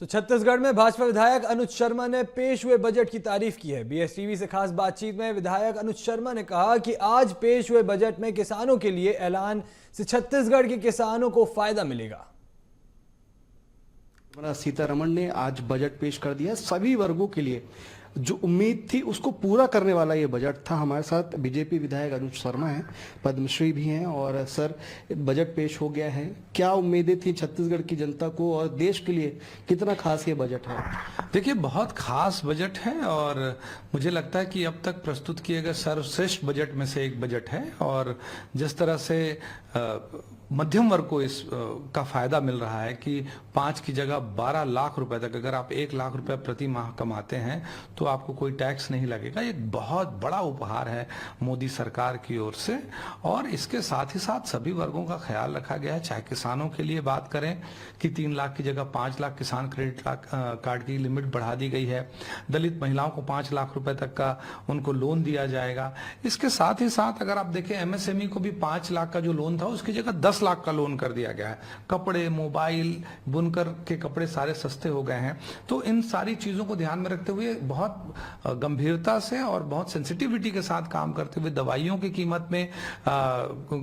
तो छत्तीसगढ़ में भाजपा विधायक अनुज शर्मा ने पेश हुए बजट की तारीफ की है। बीएसटीवी से खास बातचीत में विधायक अनुज शर्मा ने कहा कि आज पेश हुए बजट में किसानों के लिए ऐलान से छत्तीसगढ़ के किसानों को फायदा मिलेगा। सीतारमण ने आज बजट पेश कर दिया। सभी वर्गों के लिए जो उम्मीद थी उसको पूरा करने वाला ये बजट था। हमारे साथ बीजेपी विधायक अनुज शर्मा हैं, पद्मश्री भी हैं। और सर, बजट पेश हो गया है, क्या उम्मीदें थी छत्तीसगढ़ की जनता को और देश के लिए कितना खास ये बजट है? देखिए, बहुत खास बजट है और मुझे लगता है कि अब तक प्रस्तुत किए गए सर्वश्रेष्ठ बजट में से एक बजट है। और जिस तरह से मध्यम वर्ग को इस का फायदा मिल रहा है कि 5 की जगह 12 लाख रुपए तक, अगर आप 1 लाख रुपए प्रति माह कमाते हैं तो आपको कोई टैक्स नहीं लगेगा। एक बहुत बड़ा उपहार है मोदी सरकार की ओर से। और इसके साथ ही साथ सभी वर्गों का ख्याल रखा गया है। चाहे किसानों के लिए बात करें कि 3 लाख की जगह 5 लाख किसान क्रेडिट कार्ड की लिमिट बढ़ा दी गई है। दलित महिलाओं को 5 लाख रुपए तक का उनको लोन दिया जाएगा। इसके साथ ही साथ अगर आप देखें, एमएसएमई को भी 5 लाख का जो लोन था उसकी जगह 10 लाख का लोन कर दिया गया है। कपड़े, मोबाइल, बुनकर के कपड़े सारे सस्ते हो गए हैं। तो इन सारी चीजों को ध्यान में रखते हुए बहुत गंभीरता से और बहुत सेंसिटिविटी के साथ काम करते हुए दवाइयों की कीमत में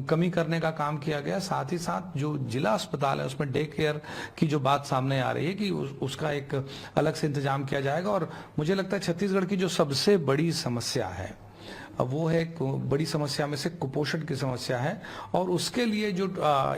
कमी करने का काम किया गया। साथ ही साथ जो जिला अस्पताल है उसमें डे केयर की जो बात सामने आ रही है कि उसका एक अलग से इंतजाम किया जाएगा। और मुझे लगता है छत्तीसगढ़ की जो सबसे बड़ी समस्या है वो है, बड़ी समस्या में से कुपोषण की समस्या है। और उसके लिए जो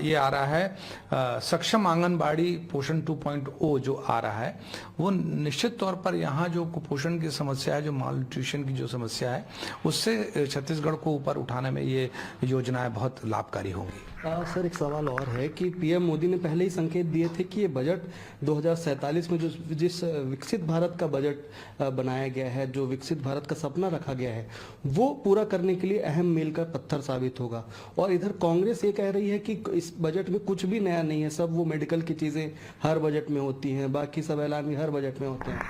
ये आ रहा है सक्षम आंगनबाड़ी पोषण 2.0 जो आ रहा है, वो निश्चित तौर पर यहाँ जो कुपोषण की समस्या है, जो माल न्यूट्रिशन की जो समस्या है, उससे छत्तीसगढ़ को ऊपर उठाने में ये योजनाएं बहुत लाभकारी होंगी। सर, एक सवाल और है कि पीएम मोदी ने पहले ही संकेत दिए थे कि ये बजट 2047 में जिस विकसित भारत का बजट बनाया गया है, जो विकसित भारत का सपना रखा गया है, वो पूरा करने के लिए अहम मील का पत्थर साबित होगा। और इधर कांग्रेस ये कह रही है कि इस बजट में कुछ भी नया नहीं है, सब वो मेडिकल की चीजें हर बजट में होती हैं, बाकी सब ऐलान भी हर बजट में होते हैं।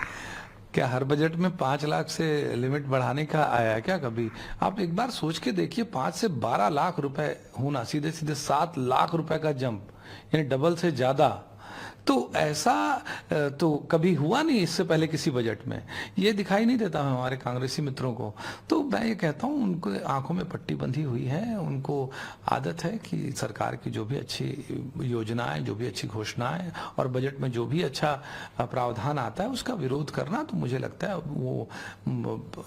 क्या हर बजट में 5 लाख से लिमिट बढ़ाने का आया है क्या कभी? आप एक बार सोच के देखिए, 5 से 12 लाख रुपए होना, सीधे सीधे 7 लाख रुपए का जंप, यानी डबल से ज्यादा। तो ऐसा तो कभी हुआ नहीं इससे पहले किसी बजट में। ये दिखाई नहीं देता है हमारे कांग्रेसी मित्रों को। तो मैं ये कहता हूँ, उनको आंखों में पट्टी बंधी हुई है। उनको आदत है कि सरकार की जो भी अच्छी योजनाएं, जो भी अच्छी घोषणाएं और बजट में जो भी अच्छा प्रावधान आता है उसका विरोध करना। तो मुझे लगता है वो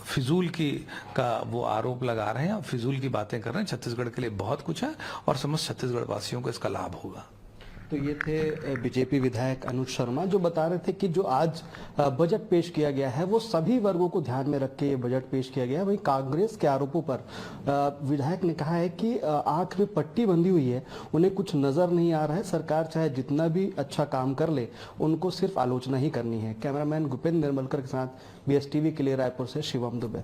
फिजूल की का वो आरोप लगा रहे हैं और फिजूल की बातें कर रहे हैं। छत्तीसगढ़ के लिए बहुत कुछ है और समस्त छत्तीसगढ़ वासियों को इसका लाभ होगा। तो ये थे बीजेपी विधायक अनुज शर्मा, जो बता रहे थे कि जो आज बजट पेश किया गया है वो सभी वर्गों को ध्यान में रख के ये बजट पेश किया गया है। वहीं कांग्रेस के आरोपों पर विधायक ने कहा है कि आंख में पट्टी बंधी हुई है, उन्हें कुछ नजर नहीं आ रहा है। सरकार चाहे जितना भी अच्छा काम कर ले, उनको सिर्फ आलोचना ही करनी है। कैमरामैन गुपेंद्र निर्मलकर के साथ BSTV के लिए रायपुर से शिवम दुबे।